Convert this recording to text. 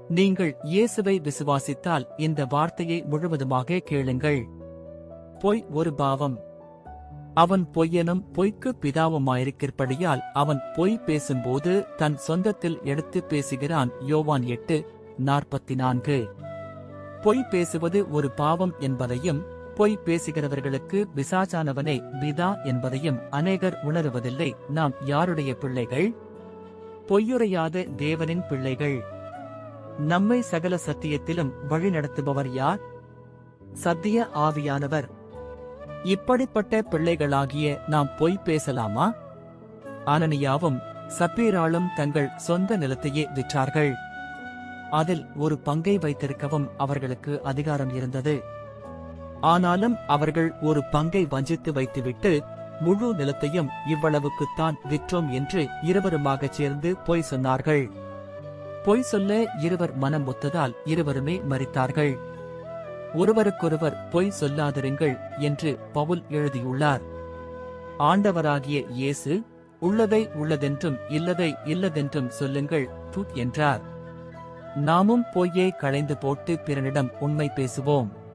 நீங்கள் இயேசுவை விசுவாசித்தால் இந்த வார்த்தையை முழுவதுமாக கேளுங்கள். பொய் ஒரு பாவம். அவன் பொய்யனும் பொய்க்கு பிதாவுமாயிருக்கிறபடியால் அவன் பொய் பேசும்போது தன் சொந்தத்தில் எடுத்து பேசுகிறான். யோவான் 8:44. பொய் பேசுவது ஒரு பாவம் என்பதையும் பொய் பேசுகிறவர்களுக்கு பிசாசானவனே பிதா என்பதையும் அநேகர் உணருவதில்லை. நாம் யாருடைய பிள்ளைகள்? பொய்யுரையாத தேவனின் பிள்ளைகள். நம்மை சகல சத்தியத்திலும் வழிநடத்துபவர் யார்? சத்திய ஆவியானவர். இப்படிப்பட்ட பிள்ளைகளாகிய நாம் பொய் பேசலாமா? அனனியாவும் சப்பீராளும் தங்கள் சொந்த நிலத்தையே விற்றார்கள். அதில் ஒரு பங்கை வைத்திருக்கவும் அவர்களுக்கு அதிகாரம் இருந்தது. ஆனாலும் அவர்கள் ஒரு பங்கை வஞ்சித்து வைத்துவிட்டு முழு நிலத்தையும் இவ்வளவுக்குத்தான் விற்றோம் என்று இருவருமாகச் சேர்ந்து பொய் சொன்னார்கள். பொய் சொல்ல இருவர் மனம் ஒத்ததால் இருவருமே மரித்தார்கள். ஒருவருக்கொருவர் பொய் சொல்லாதிருங்கள் என்று பவுல் எழுதியுள்ளார். ஆண்டவராகிய இயேசு உள்ளதை உள்ளதென்றும் இல்லதை இல்லதென்றும் சொல்லுங்கள் என்றார். நாமும் பொய்யை களைந்து போட்டு பிறனிடம் உண்மை பேசுவோம்.